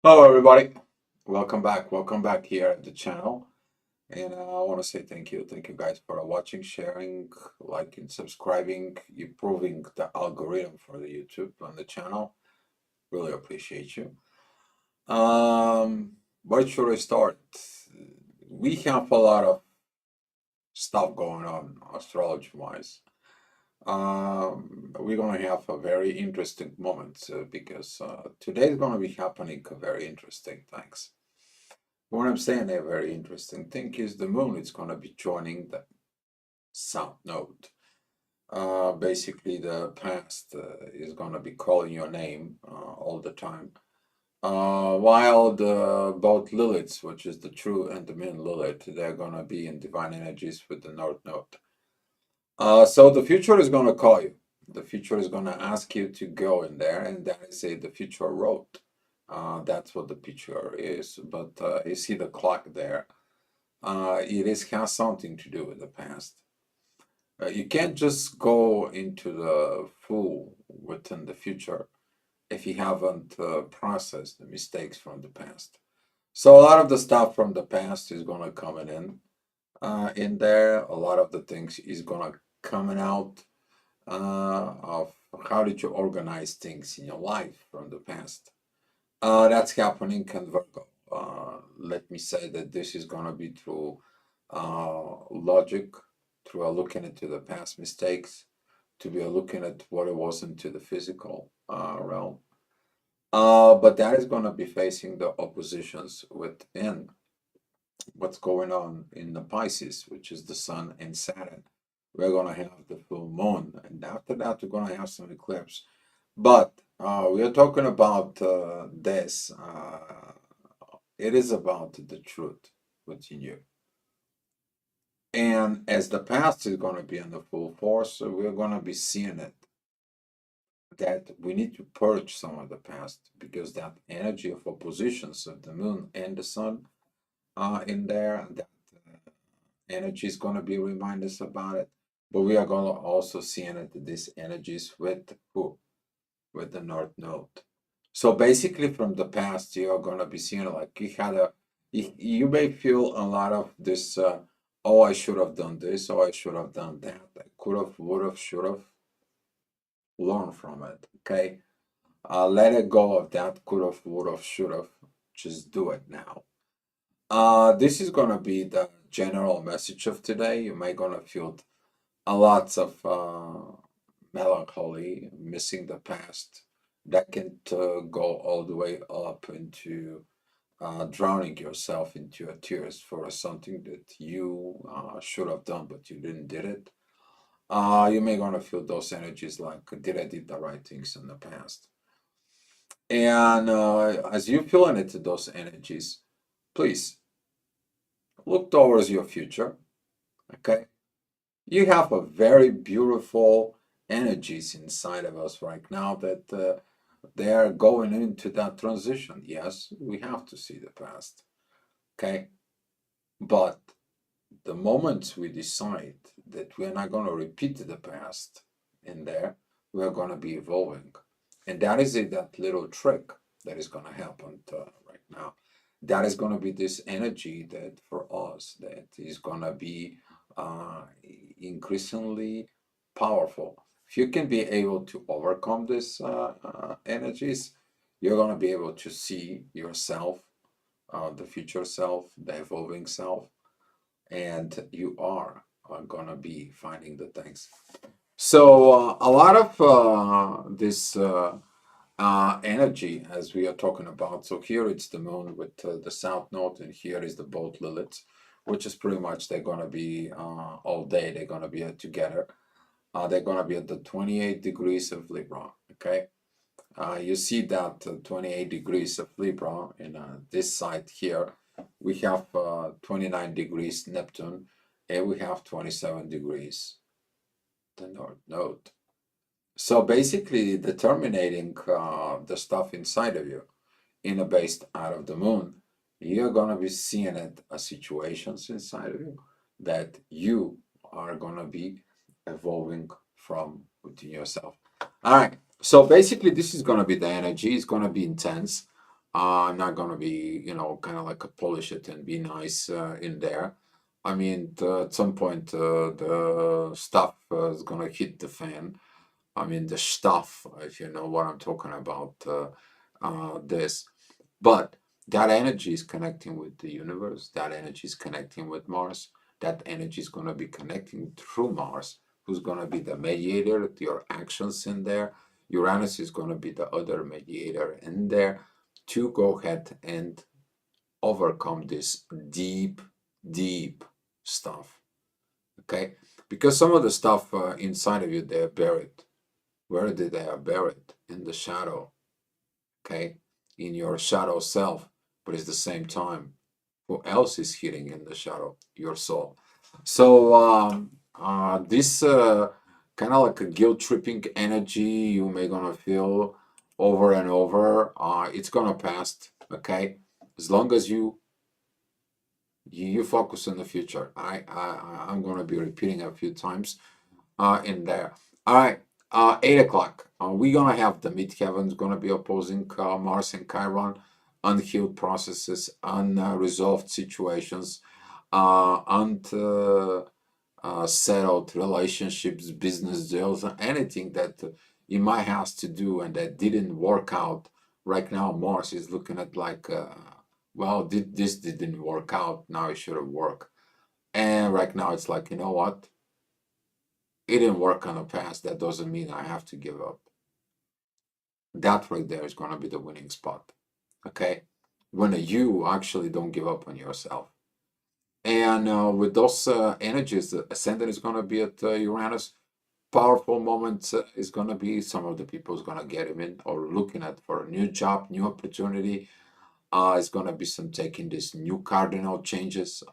Hello, everybody. Welcome back here at the channel. And I want to say thank you guys for watching, sharing, liking, subscribing, improving the algorithm for the YouTube on the channel. Really appreciate you. Where should I start? We have a lot of stuff going on astrology-wise. We're gonna have a very interesting moment because today is gonna be happening a very interesting things. What I'm saying a very interesting thing is the moon is going to be joining the south node. Basically, the past is going to be calling your name all the time. While the both Liliths, which is the true and the mean Lilith, they're going to be in divine energies with the north node. So the future is going to call you. The future is going to ask you to go in there, and that is the future road. That's what the picture is. But you see the clock there. Has something to do with the past. You can't just go into the full within the future if you haven't processed the mistakes from the past. So a lot of the stuff from the past is gonna coming in there. A lot of the things is gonna coming out of how did you organize things in your life from the past. That's happening in Virgo. Let me say that this is going to be through logic, through looking into the past mistakes, to be looking at what it was into the physical realm. But that is going to be facing the oppositions within what's going on in the Pisces, which is the Sun and Saturn. We're going to have the full moon, and after that, we're going to have some eclipse. But we are talking about this. It is about the truth within you. And as the past is going to be in the full force, so we're going to be seeing it. That we need to purge some of the past because that energy of oppositions of the moon and the sun in there, that energy is going to be remind us about it. But we are going to also see it, these energies with who? With the North Node. So basically, from the past, you are gonna be seeing like you may feel a lot of this. Oh, I should have done this. Oh, I should have done that. I could have, would have, should have. Learn from it. Okay. Let it go of that could have, would have, should have. Just do it now. This is gonna be the general message of today. You may gonna feel a lots of melancholy, missing the past, that can go all the way up into drowning yourself into your tears for something that you should have done, but you didn't did it. You may gonna feel those energies like, did I did the right things in the past? And as you feel into those energies, please look towards your future. Okay, you have a very beautiful energies inside of us right now that they are going into that transition. Yes, we have to see the past. Okay, but the moment we decide that we're not going to repeat the past in there, we're going to be evolving, and that is that little trick that is going to happen right now. That is going to be this energy that for us that is going to be increasingly powerful. If you can be able to overcome these energies, you're going to be able to see yourself, the future self, the evolving self, and you are going to be finding the things. So a lot of this energy, as we are talking about. So here it's the moon with the south node, and here is the both Lilith, which is pretty much they're going to be all day. They're going to be together. They're going to be at the 28 degrees of Libra. Okay. You see that 28 degrees of Libra in this side here. We have 29 degrees Neptune, and we have 27 degrees the North Node. So basically, determining the stuff inside of you, in a based out of the moon, you're gonna be seeing it as situations inside of you that you are gonna be evolving from within yourself. All right. So basically, this is gonna be the energy. It's gonna be intense. Not gonna be, kind of like a polish it and be nice in there. I mean, at some point, the stuff is gonna hit the fan. I mean, the stuff, if you know what I'm talking about, this. But that energy is connecting with the universe. That energy is connecting with Mars. That energy is gonna be connecting through Mars, who's gonna be the mediator, your actions in there. Uranus is gonna be the other mediator in there to go ahead and overcome this deep, deep stuff. Okay? Because some of the stuff inside of you, they're buried. Where did they are buried? In the shadow. Okay? In your shadow self. But at the same time, who else is hiding in the shadow? Your soul. So this kind of like a guilt tripping energy you may gonna feel over and over. It's gonna pass. Okay, as long as you focus on the future. I'm gonna be repeating a few times in there. All right, 8 o'clock. We're gonna have the midheavens gonna be opposing Mars and Chiron, unhealed processes, unresolved situations, unsettled relationships, business deals, anything that you might have to do and that didn't work out. Right now, Mars is looking at like, well, this didn't work out. Now it should have worked. And right now, it's like, you know what? It didn't work in the past. That doesn't mean I have to give up. That right there is going to be the winning spot. Okay? When you actually don't give up on yourself. And with those energies, the ascendant is going to be at Uranus. Powerful moments is going to be some of the people is going to get him in or looking at for a new job, new opportunity. It's going to be some taking this new cardinal changes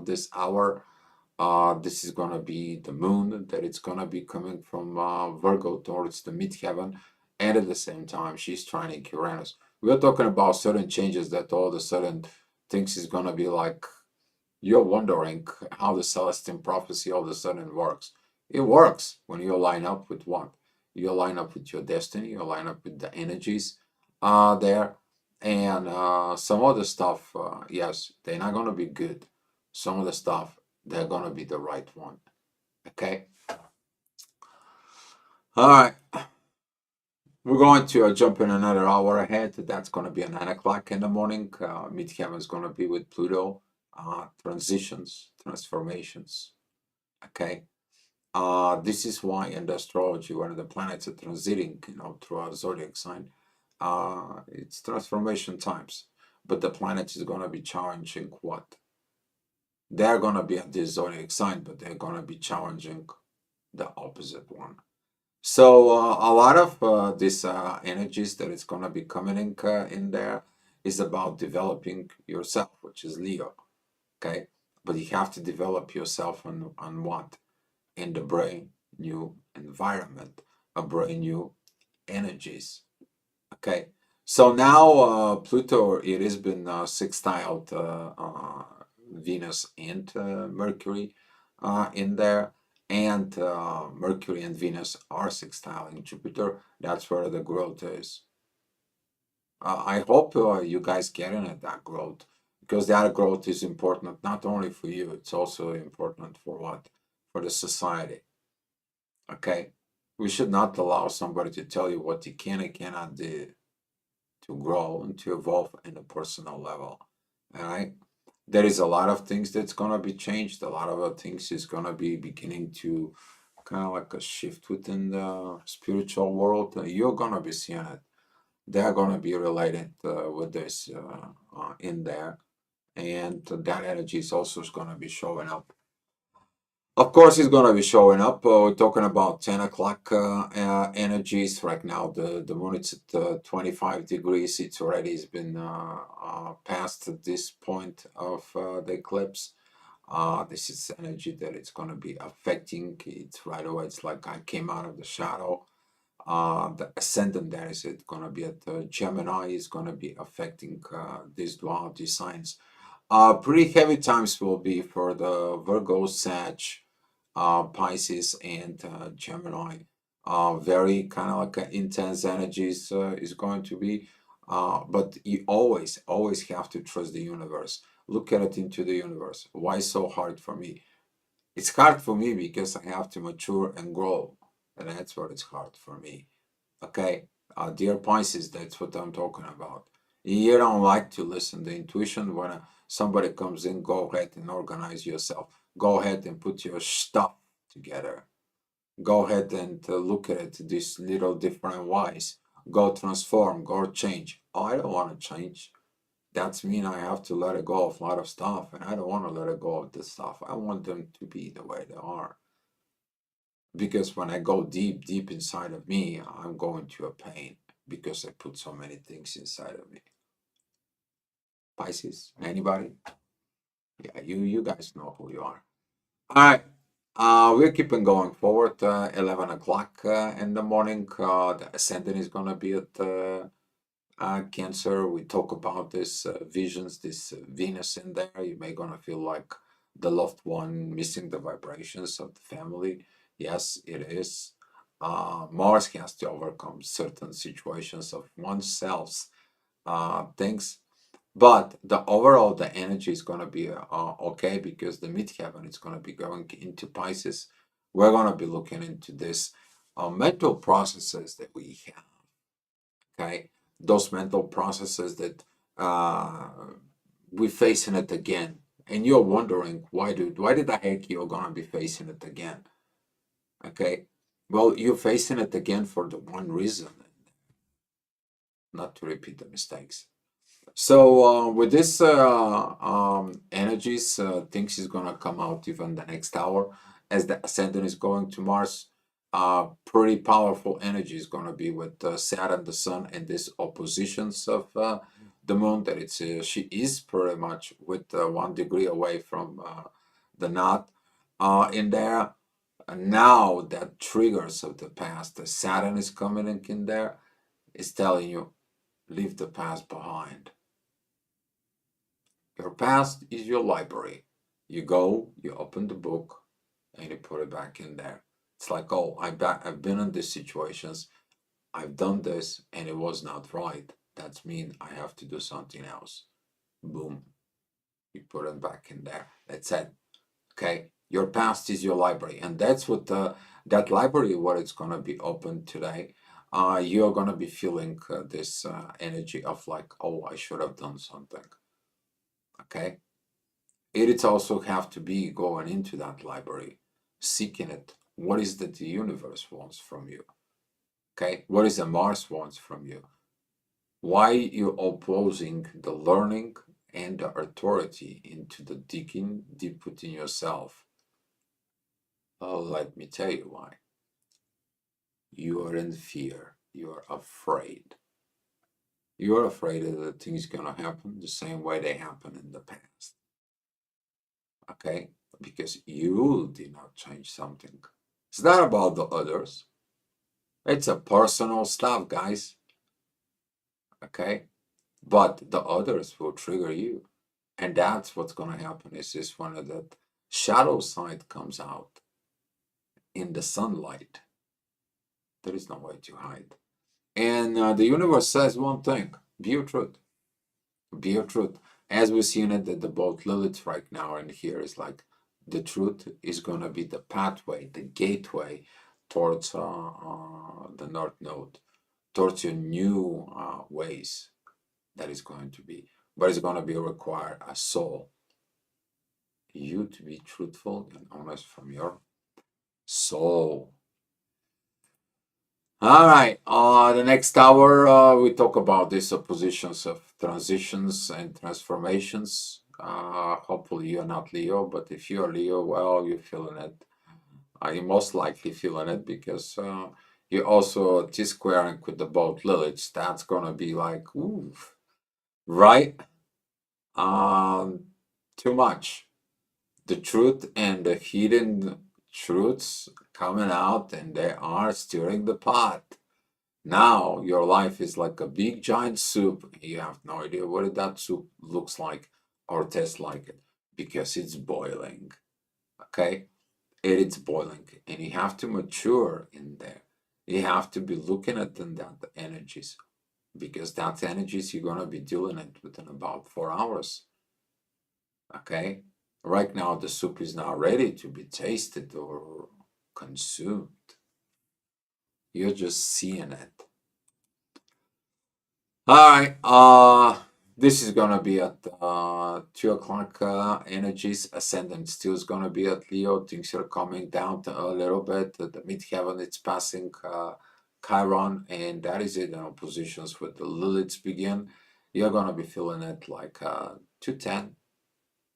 this hour. This is going to be the moon that it's going to be coming from Virgo towards the midheaven. And at the same time, she's trining Uranus. We're talking about certain changes that all of a sudden things is going to be like you're wondering how the Celestine prophecy all of a sudden works. It works when you line up with what? You line up with your destiny, you line up with the energies there. And some other stuff, yes, they're not going to be good. Some of the stuff, they're going to be the right one. Okay? All right. We're going to jump in another hour ahead. That's going to be at 9 o'clock in the morning. Midheaven is going to be with Pluto. Transitions, transformations. Okay. This is why in the astrology, when the planets are transiting, through our zodiac sign, it's transformation times. But the planet is going to be challenging what? They're going to be at this zodiac sign, but they're going to be challenging the opposite one. So a lot of these energies that is going to be coming in there is about developing yourself, which is Leo. Okay, but you have to develop yourself on what? In the brand new environment, a brand new energies. Okay, so now Pluto, it has been sextiled Venus and Mercury in there, and Mercury and Venus are sextiling Jupiter. That's where the growth is. I hope you guys getting at that growth, because that growth is important not only for you, it's also important for what? For the society. Okay? We should not allow somebody to tell you what you can and cannot do to grow and to evolve in a personal level. All right? There is a lot of things that's gonna be changed. A lot of things is gonna be beginning to kind of like a shift within the spiritual world. You're gonna be seeing it. They're gonna be related with this in there, and that energy is also gonna be showing up. Of course, it's gonna be showing up. We're talking about 10 o'clock energies right now. The moon is at 25 degrees. It's already has been past this point of the eclipse. This is energy that it's gonna be affecting. It's right away. It's like I came out of the shadow. The ascendant there is it gonna be at Gemini is gonna be affecting these duality signs. Pretty heavy times will be for the Virgo, Sag, Pisces, and Gemini. Very kind of like intense energies is going to be. But you always have to trust the universe. Look at it into the universe. Why so hard for me? It's hard for me because I have to mature and grow, and that's what it's hard for me. Okay, dear Pisces, that's what I'm talking about. You don't like to listen to intuition when somebody comes in. Go ahead and organize yourself. Go ahead and put your stuff together. Go ahead and look at it this little different ways. Go transform. Go change. Oh, I don't want to change. That's mean I have to let it go of a lot of stuff, and I don't want to let it go of this stuff. I want them to be the way they are. Because when I go deep, deep inside of me, I'm going to a pain because I put so many things inside of me. Pisces, anybody? Yeah, you guys know who you are. All right. We're keeping going forward. 11 o'clock in the morning. The ascendant is going to be at Cancer. We talk about this visions, this Venus in there. You may gonna feel like the loved one missing the vibrations of the family. Yes, it is. Mars has to overcome certain situations of oneself's things, but the energy is gonna be okay because the midheaven is gonna be going into Pisces. We're gonna be looking into this mental processes that we have. Okay, those mental processes that we're facing it again, and you're wondering why did the heck you're gonna be facing it again? Okay, well, you're facing it again for the one reason, not to repeat the mistakes. So with this energies, things is gonna come out even the next hour as the ascendant is going to Mars. Pretty powerful energy is gonna be with Saturn, the Sun, and this oppositions of the Moon. That it's she is pretty much with 1 degree away from the knot in there. Now that triggers of the past, the Saturn is coming in there, is telling you leave the past behind. Your past is your library. You go, you open the book, and you put it back in there. It's like, oh, I've been in these situations. I've done this, and it was not right. That's mean I have to do something else. Boom. You put it back in there. That's it. Okay. Your past is your library, and that's what that library, what it's gonna be open today. You're gonna be feeling this energy of like, oh, I should have done something. Okay. It also have to be going into that library, seeking it. What is that the universe wants from you? Okay, what is the Mars wants from you? Why you opposing the learning and the authority into the digging deep within yourself? Oh, let me tell you why. You are in fear. You are afraid. You are afraid that things gonna happen the same way they happened in the past. Okay? Because you did not change something. It's not about the others. It's a personal stuff, guys. Okay? But the others will trigger you. And that's what's gonna happen is this when that shadow side comes out in the sunlight. There is no way to hide. And the universe says one thing, be your truth. Be your truth. As we're seeing it at the boat Lilith right now, and here is like the truth is going to be the pathway, the gateway towards the North Node, towards your new ways that is going to be. But it's going to be require a soul. You to be truthful and honest from your soul. All right. The next hour, we talk about these oppositions of transitions and transformations. Hopefully, you're not Leo, but if you're Leo, well, you're feeling it. You're most likely feeling it because you're also T-squaring with the boat Lilith. That's gonna be like, ooh, right? Um, Too much. The truth and the hidden truths coming out, and they are stirring the pot. Now your life is like a big giant soup. You have no idea what that soup looks like or tastes like it because it's boiling. Okay? It's boiling and you have to mature in there. You have to be looking at them, that the energies. because that energies you're gonna be dealing it within about 4 hours. Okay, right now the soup is not ready to be tasted or consumed. You're just seeing it. All right. This is gonna be at 2 o'clock. Energies ascendant still is gonna be at Leo. Things are coming down to a little bit. The midheaven it's passing Chiron, and that is it. Positions with the Liliths begin. You're gonna be feeling it like 210,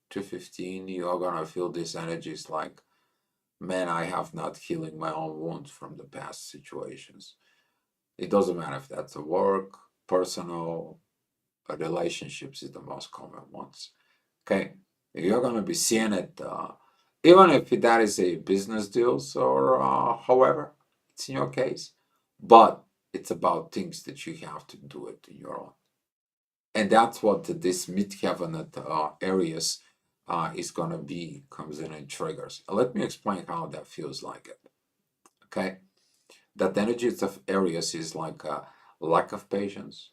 215. You're gonna feel these energies like, man, I have not healing my own wounds from the past situations. It doesn't matter if that's a work, personal, relationships is the most common ones. Okay, you're gonna be seeing it, even if that is a business deals or however it's in your case, but it's about things that you have to do it in your own, and that's what this midheaven areas is gonna be comes in and triggers. Let me explain how that feels like it. Okay, that energies of areas is like a lack of patience,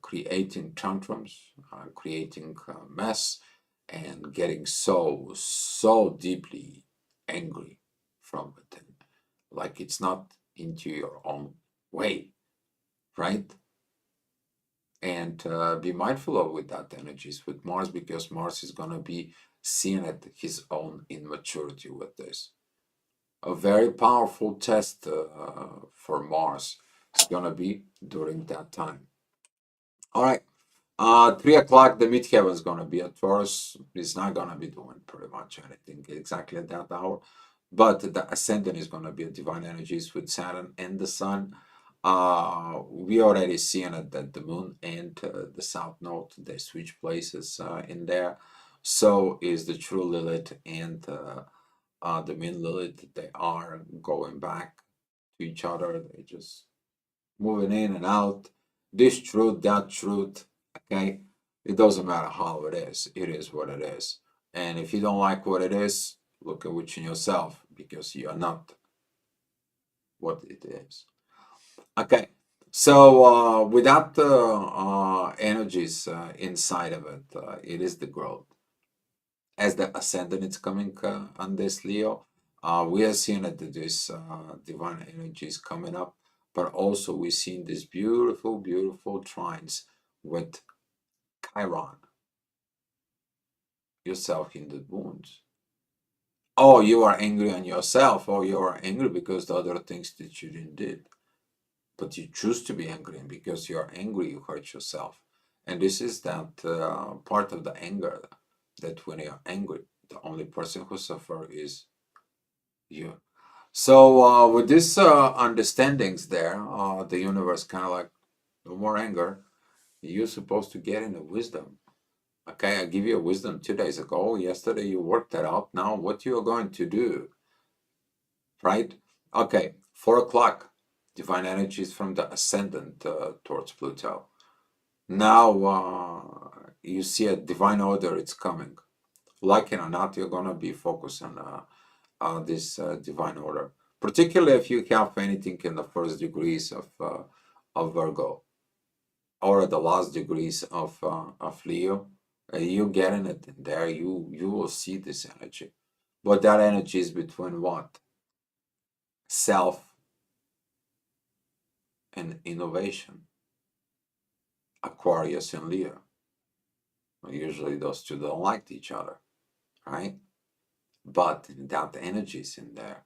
creating tantrums, creating mess, and getting so deeply angry from within, like it's not into your own way, right? And be mindful of with that energies with Mars, because Mars is gonna be seeing at his own immaturity with this. A very powerful test for Mars is gonna be during that time. All right. 3 o'clock, the midheaven is gonna be at Taurus. It's not gonna be doing pretty much anything exactly at that hour, but the ascendant is gonna be a divine energies with Saturn and the Sun. We already seeing it that the Moon and the South Node they switch places in there. So is the true Lilith and the mean Lilith. They are going back to each other. They just moving in and out. This truth, that truth. Okay, it doesn't matter how it is what it is. And if you don't like what it is, look at within yourself, because you are not what it is. Okay, so without the energies inside of it, it is the growth. As the ascendant is coming on this Leo, we are seeing that this divine energy is coming up, but also we're seeing these beautiful, beautiful trines with Chiron, yourself in the wounds. Oh, you are angry on yourself, or you are angry because the other things that you didn't did. But you choose to be angry, and because you're angry, you hurt yourself. And this is that part of the anger, that when you're angry, the only person who suffers is you. So with this understandings there, the universe kind of like, no more anger. You're supposed to get into wisdom. Okay, I give you a wisdom 2 days ago. Yesterday you worked that out. Now what you are going to do, right? Okay, 4 o'clock, divine energies from the ascendant towards Pluto. Now you see a divine order. It's coming. Like it or not, you're gonna be focused on this divine order, particularly if you have anything in the first degrees of Virgo or the last degrees of Leo. You getting it in there, you will see this energy. But that energy is between what? Self and innovation. Aquarius and Leo. Usually those two don't like each other, right? But that energy is in there.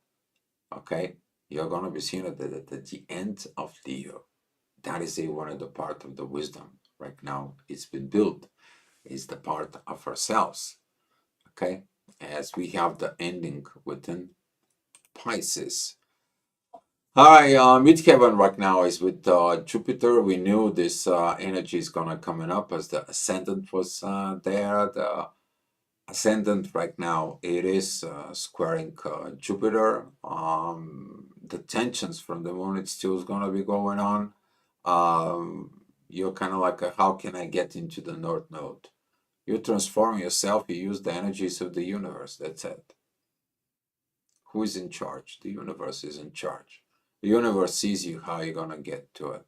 Okay? You're gonna be seeing it at the end of Leo. That is one of the part of the wisdom right now. It's been built. It's the part of ourselves. Okay, as we have the ending within Pisces. All right, midheaven right now is with Jupiter. We knew this energy is gonna coming up as the ascendant was there. The ascendant right now it is squaring Jupiter. The tensions from the moon it's still gonna be going on. You're kind of like, how can I get into the North Node? You transform yourself, you use the energies of the universe. That's it. Who is in charge? The universe is in charge. The universe sees you, how you're gonna get to it.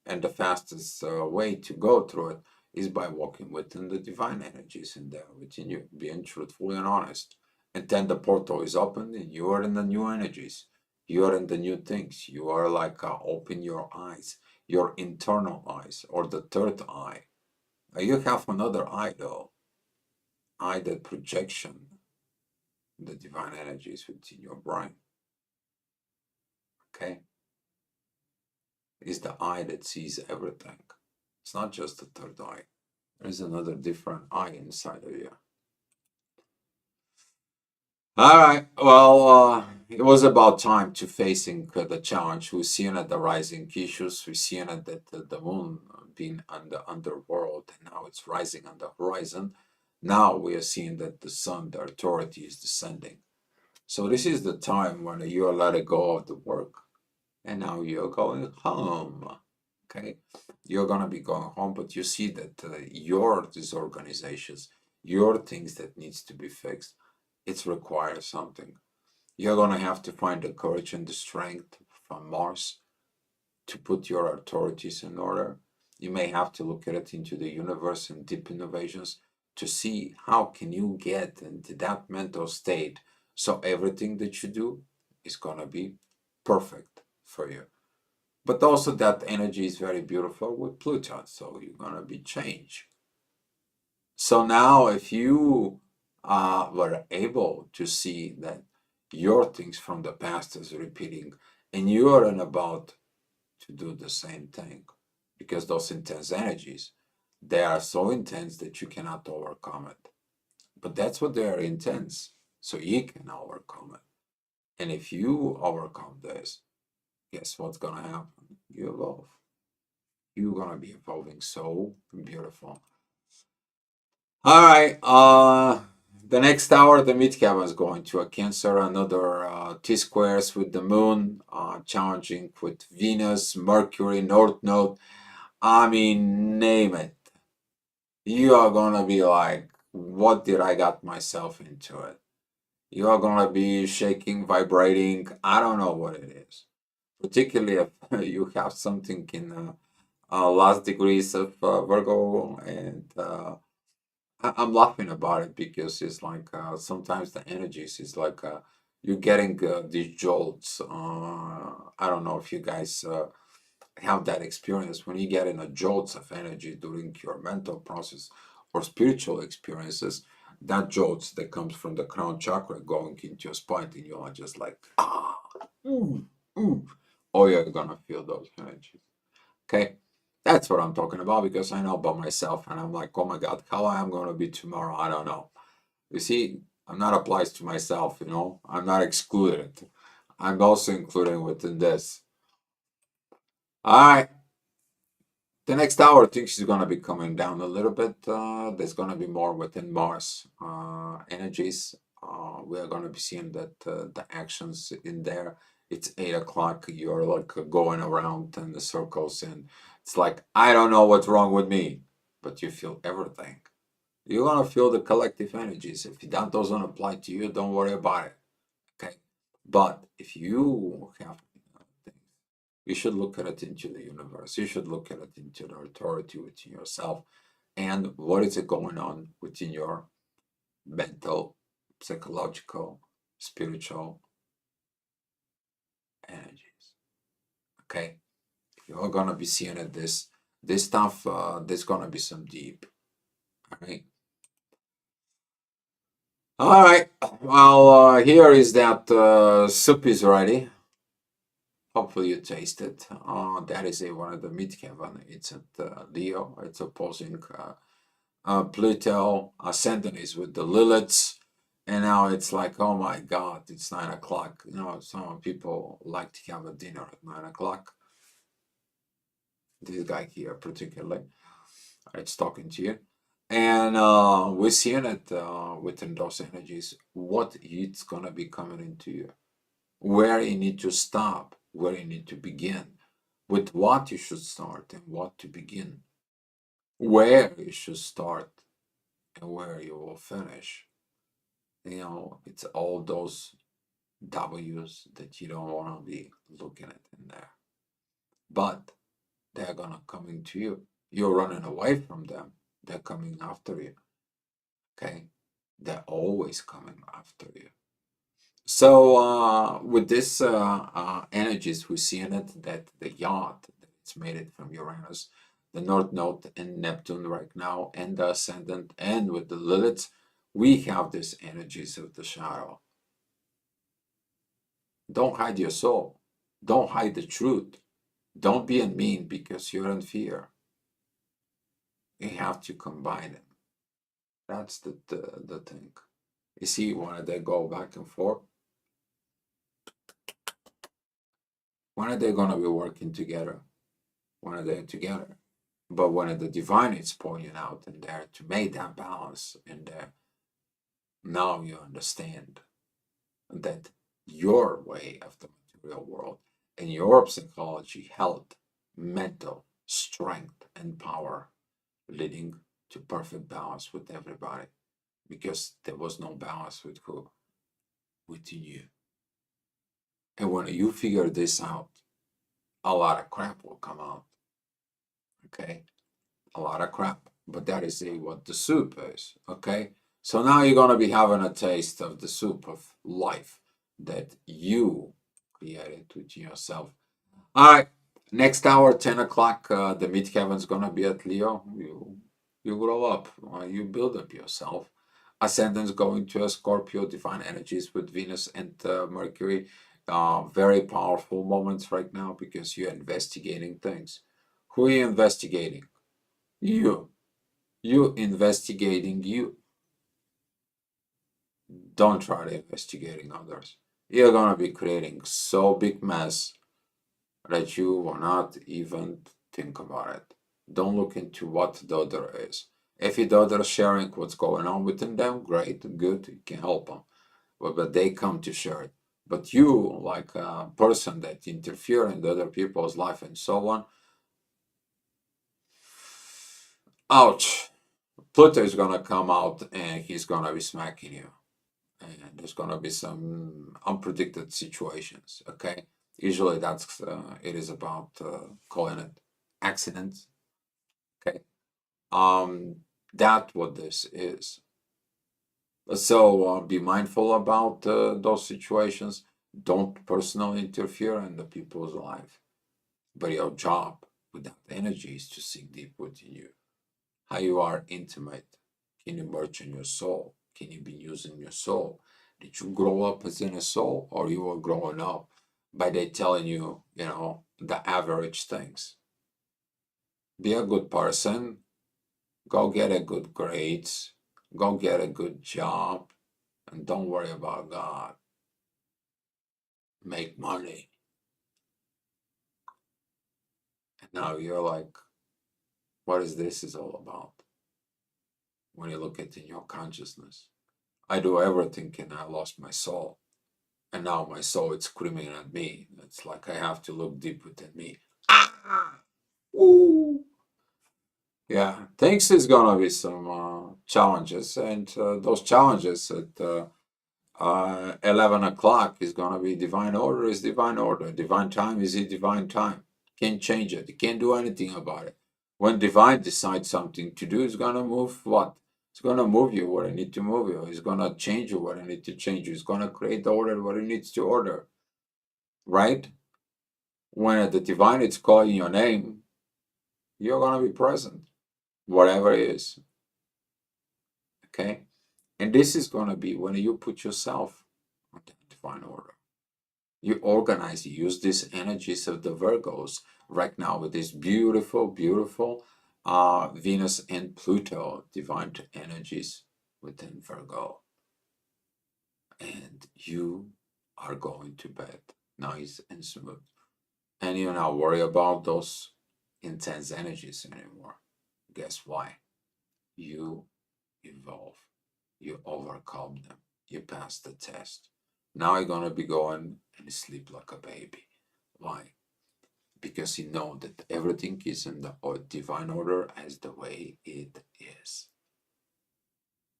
And the fastest way to go through it is by walking within the divine energies in there within you, being truthful and honest. And then the portal is open and you are in the new energies. You are in the new things. You are like open your eyes, your internal eyes, or the third eye. You have another eye though, eye that projection, the divine energies within your brain. Okay? Is the eye that sees everything. It's not just the third eye. There's another different eye inside of you. All right. Well, it was about time to facing the challenge. We're seeing at the rising issues. We're seeing it that the moon being on the underworld, and now it's rising on the horizon. Now we are seeing that the sun, the authority, is descending. So this is the time when you are letting go of the work, and now you're going home. Okay, you're gonna be going home, but you see that your disorganizations, your things that needs to be fixed, it requires something. You're gonna have to find the courage and the strength from Mars to put your authorities in order. You may have to look at it into the universe and deep innovations to see how can you get into that mental state so everything that you do is gonna be perfect for you. But also that energy is very beautiful with Pluto, so you're gonna be changed. So now if you were able to see that your things from the past is repeating and you are about to do the same thing, because those intense energies, they are so intense that you cannot overcome it. But that's what they are intense, so you can overcome it. And if you overcome this, guess what's gonna happen? You evolve. You're gonna be evolving so beautiful. All right. The next hour, the midheaven is going to a Cancer, another T squares with the moon, challenging with Venus, Mercury, North Node. I mean, name it. You are gonna be like, what did I got myself into it? You are gonna be shaking, vibrating. I don't know what it is. Particularly if you have something in last degrees of Virgo, and I'm laughing about it because it's like sometimes the energies is like you're getting these jolts. I don't know if you guys have that experience when you get in a jolts of energy during your mental process or spiritual experiences. That jolts that comes from the crown chakra going into your spine, and you're just like ooh, ooh. Oh, you're gonna feel those energies. Okay, that's what I'm talking about because I know about myself, and I'm like, oh my God, how I am going to be tomorrow? I don't know. You see, I'm not applies to myself. I'm not excluded. I'm also including within this. All right. The next hour, I think she's going to be coming down a little bit. There's going to be more within Mars energies. We are going to be seeing that the actions in there. It's 8 o'clock. You're like going around in the circles, and it's like I don't know what's wrong with me, but you feel everything. You're gonna feel the collective energies. If that doesn't apply to you, don't worry about it. Okay, but if you have things, you should look at it into the universe. You should look at it into the authority within yourself, and what is it going on within your mental, psychological, spiritual energies. Okay, you're gonna be seeing it. This stuff. There's gonna be some deep. All right. All right. Well, here is that soup is ready. Hopefully you taste it. That is one of the midheaven. It's at Leo. It's opposing Pluto. Ascendant is with the Liliths. And now it's like, oh my God, it's 9 o'clock. Some people like to have a dinner at 9 o'clock. This guy here, particularly, it's talking to you. And we're seeing it within those energies, what it's going to be coming into you, where you need to stop, where you need to begin, with what you should start and what to begin, where you should start and where you will finish. It's all those W's that you don't want to be looking at in there. But they're gonna come into you. You're running away from them, they're coming after you. Okay? They're always coming after you. So with this energies, we see in it that the yacht, it's made it from Uranus, the North Node and Neptune right now, and the Ascendant, and with the Lilith, we have these energies of the shadow. Don't hide your soul. Don't hide the truth. Don't be mean because you're in fear. You have to combine them. That's the thing. You see, when they go back and forth, when are they gonna be working together? When are they together? But when the divine is pointing out in there to make that balance in there, now you understand that your way of the material world and your psychology, health, mental strength, and power leading to perfect balance with everybody. Because there was no balance with who? Within you. And when you figure this out, a lot of crap will come out. Okay? A lot of crap. But that is what the soup is. Okay? So now you're going to be having a taste of the soup of life that you created within yourself. All right. Next hour, 10 o'clock, the midheaven's going to be at Leo. You grow up. You build up yourself. Ascendant's going to a Scorpio, divine energies with Venus and Mercury. Very powerful moments right now because you're investigating things. Who are you investigating? You. You investigating you. Don't try to investigating others. You're gonna be creating so big mess that you will not even think about it. Don't look into what the other is. If the other is sharing what's going on within them, great, good, you can help them. But they come to share it. But you, like a person that interfere in the other people's life and so on, ouch. Pluto is gonna come out and he's gonna be smacking you. And there's gonna be some unpredicted situations. Okay, usually that's it is about calling it accidents. Okay, that what this is. So be mindful about those situations. Don't personally interfere in the people's life. But your job with that energy is to sink deep within you. How you are intimate. Can you merge in your soul? Can you be using your soul? Did you grow up as in a soul or you were growing up by they telling you, the average things? Be a good person. Go get a good grades. Go get a good job. And don't worry about God. Make money. And now you're like, what is this is all about? When you look at in your consciousness. I do everything and I lost my soul. And now my soul is screaming at me. It's like I have to look deep within me. Ah! Ooh! Yeah, thinks is gonna be some challenges, and those challenges at 11 o'clock is gonna be divine order is divine order. Divine time is a divine time. Can't change it. You can't do anything about it. When divine decides something to do, it's gonna move what? It's gonna move you where it need to move you. It's gonna change you where it need to change you. It's gonna create the order where it needs to order. Right? When the divine is calling your name, you're gonna be present, whatever it is. Okay? And this is gonna be when you put yourself on the divine order. You organize, you use these energies of the Virgos right now with this beautiful, beautiful Venus and Pluto divine energies within Virgo. And you are going to bed nice and smooth. And you're not worry about those intense energies anymore. Guess why? You evolve. You overcome them. You pass the test. Now you're gonna be going and sleep like a baby. Why? Because you know that everything is in the divine order as the way it is.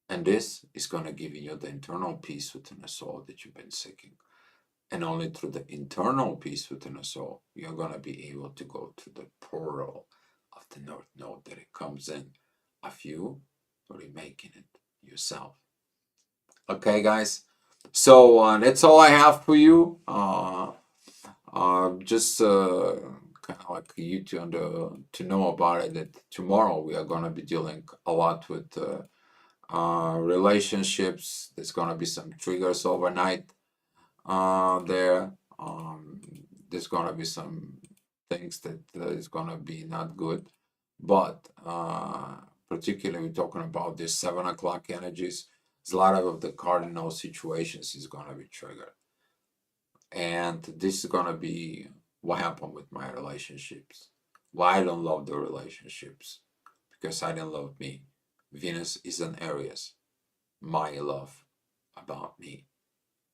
And this is gonna give you the internal peace within the soul that you've been seeking. And only through the internal peace within us all, you're going to be able to go to the portal of the North Node that it comes in of you remaking it yourself. Okay, guys. So that's all I have for you. Just kind of like you to know about it. That tomorrow we are going to be dealing a lot with relationships. There's going to be some triggers overnight there. There's going to be some things that is going to be not good, but particularly we're talking about this 7 o'clock energies. A lot of the cardinal situations is going to be triggered, and this is going to be what happened with my relationships. Why I don't love the relationships? Because I didn't love me. Venus is an Aries, my love about me.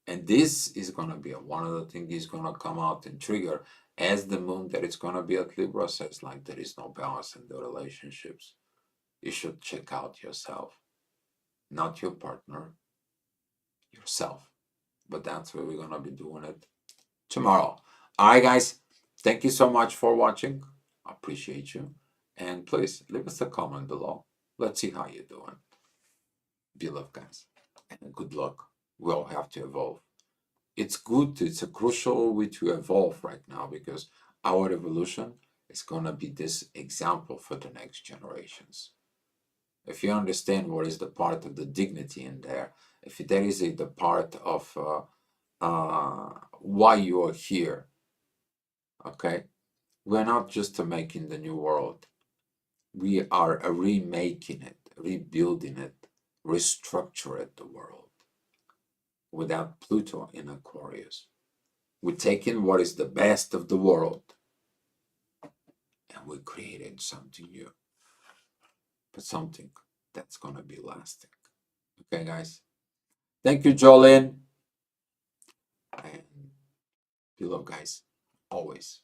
And this is going to be one of the things is going to come out and trigger as the moon that it's going to be at Libra says, like there is no balance in the relationships. You should check out yourself, not your partner, yourself. But that's where we're going to be doing it tomorrow. All right, guys. Thank you so much for watching. I appreciate you. And please leave us a comment below. Let's see how you're doing. Be love, guys. And good luck. We all have to evolve. It's good, it's a crucial way to evolve right now because our evolution is going to be this example for the next generations. If you understand what is the part of the dignity in there, if there is the part of why you are here, okay? We're not just making the new world. We are remaking it, rebuilding it, restructuring the world without Pluto in Aquarius. We're taking what is the best of the world and we're creating something new, but something that's going to be lasting. Okay, guys? Thank you, Jolene. And below, guys, always.